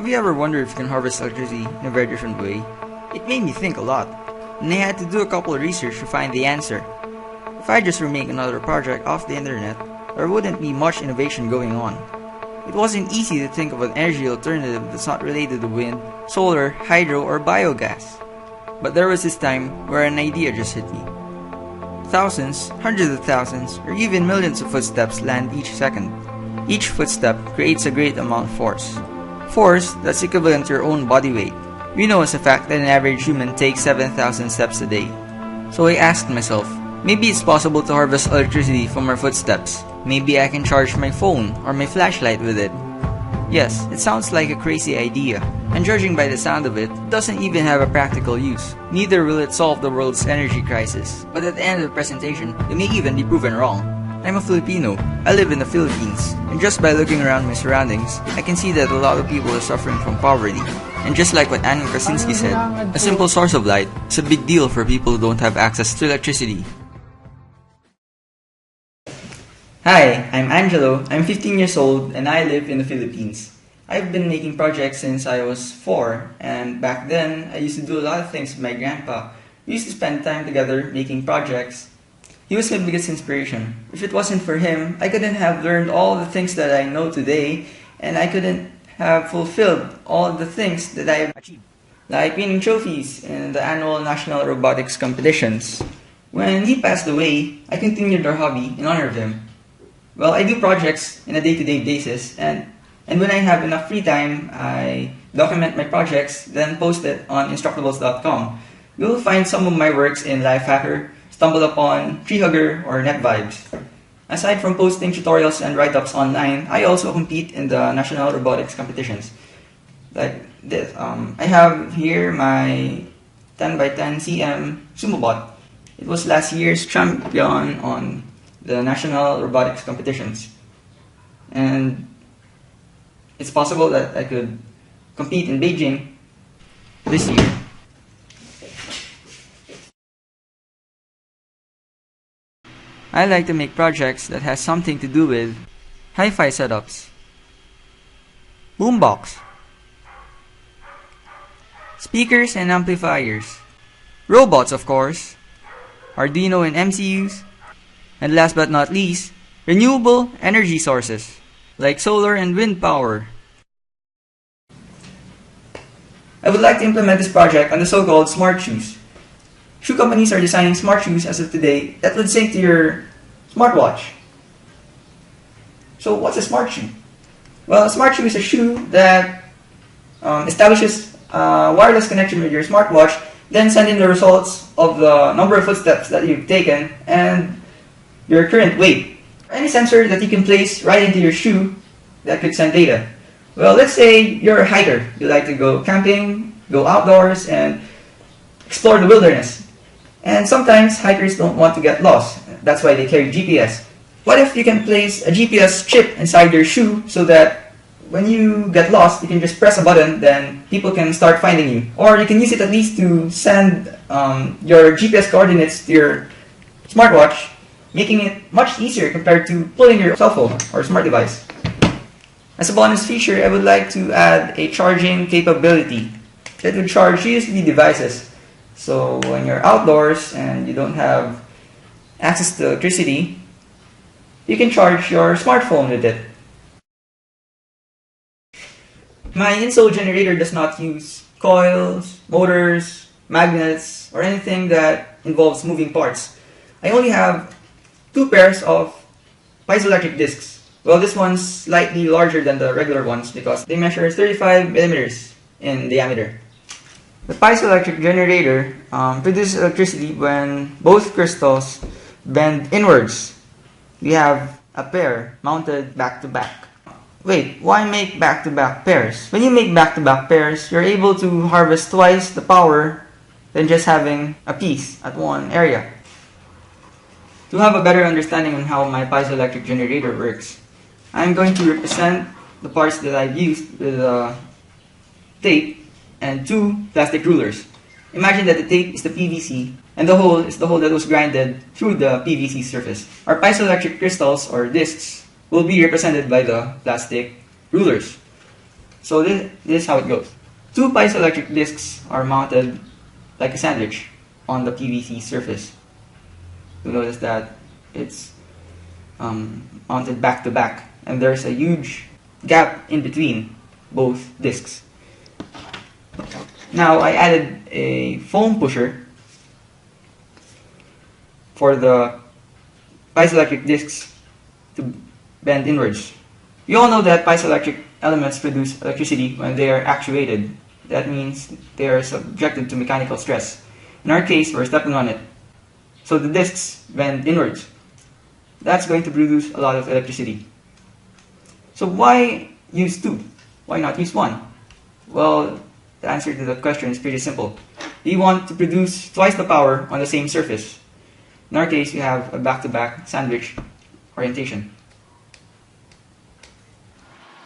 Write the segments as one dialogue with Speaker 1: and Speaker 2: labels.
Speaker 1: Have you ever wondered if you can harvest electricity in a very different way? It made me think a lot, and I had to do a couple of research to find the answer. If I just were making another project off the internet, there wouldn't be much innovation going on. It wasn't easy to think of an energy alternative that's not related to wind, solar, hydro, or biogas. But there was this time where an idea just hit me. Thousands, hundreds of thousands, or even millions of footsteps land each second. Each footstep creates a great amount of force. Force that's equivalent to your own body weight. We know as a fact that an average human takes 7,000 steps a day. So I asked myself, maybe it's possible to harvest electricity from our footsteps. Maybe I can charge my phone or my flashlight with it. Yes, it sounds like a crazy idea, and judging by the sound of it, doesn't even have a practical use. Neither will it solve the world's energy crisis. But at the end of the presentation, it may even be proven wrong. I'm a Filipino. I live in the Philippines, and just by looking around my surroundings, I can see that a lot of people are suffering from poverty. And just like what Angelo Casimiro said, a simple source of light is a big deal for people who don't have access to electricity. Hi, I'm Angelo. I'm 15 years old and I live in the Philippines. I've been making projects since I was 4, and back then I used to do a lot of things with my grandpa. We used to spend time together making projects. He was my biggest inspiration. If it wasn't for him, I couldn't have learned all the things that I know today, and I couldn't have fulfilled all the things that I've achieved, like winning trophies in the annual national robotics competitions. When he passed away, I continued our hobby in honor of him. Well, I do projects on a day-to-day basis, and when I have enough free time, I document my projects, then post it on instructables.com. You'll find some of my works in Lifehacker, Stumble Upon, Treehugger, or NetVibes. Aside from posting tutorials and write-ups online, I also compete in the national robotics competitions. Like this, I have here my 10x10 cm sumo bot. It was last year's champion on the national robotics competitions, and it's possible that I could compete in Beijing this year. I like to make projects that has something to do with hi-fi setups, boombox, speakers and amplifiers, robots of course, Arduino and MCUs, and last but not least, renewable energy sources like solar and wind power. I would like to implement this project on the so-called smart shoes. Shoe companies are designing smart shoes as of today that would sync to your smartwatch. So what's a smart shoe? Well, a smart shoe is a shoe that establishes a wireless connection with your smartwatch, then send in the results of the number of footsteps that you've taken and your current weight. Any sensor that you can place right into your shoe that could send data. Well, let's say you're a hiker. You like to go camping, go outdoors, and explore the wilderness. And sometimes hikers don't want to get lost. That's why they carry GPS. What if you can place a GPS chip inside your shoe so that when you get lost, you can just press a button, then people can start finding you. Or you can use it at least to send your GPS coordinates to your smartwatch, making it much easier compared to pulling your cell phone or smart device. As a bonus feature, I would like to add a charging capability that would charge USB devices. So when you're outdoors and you don't have access to electricity, you can charge your smartphone with it. My insole generator does not use coils, motors, magnets, or anything that involves moving parts. I only have 2 pairs of piezoelectric discs. Well, this one's slightly larger than the regular ones because they measure 35 millimeters in diameter. The piezoelectric generator produces electricity when both crystals bend inwards. We have a pair mounted back to back. Wait, why make back-to-back pairs? When you make back-to-back pairs, you're able to harvest twice the power than just having a piece at one area. To have a better understanding on how my piezoelectric generator works, I'm going to represent the parts that I've used with tape and 2 plastic rulers. Imagine that the tape is the PVC and the hole is the hole that was grinded through the PVC surface. Our piezoelectric crystals or discs will be represented by the plastic rulers. So this is how it goes. Two piezoelectric discs are mounted like a sandwich on the PVC surface. You'll notice that it's mounted back to back, and there's a huge gap in between both discs. Now I added a foam pusher for the piezoelectric discs to bend inwards. You all know that piezoelectric elements produce electricity when they are actuated. That means they are subjected to mechanical stress. In our case, we're stepping on it. So the discs bend inwards. That's going to produce a lot of electricity. So why use two? Why not use one? Well, the answer to that question is pretty simple. We want to produce twice the power on the same surface. In our case, we have a back-to-back sandwich orientation.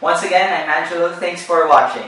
Speaker 1: Once again, I'm Angelo. Thanks for watching.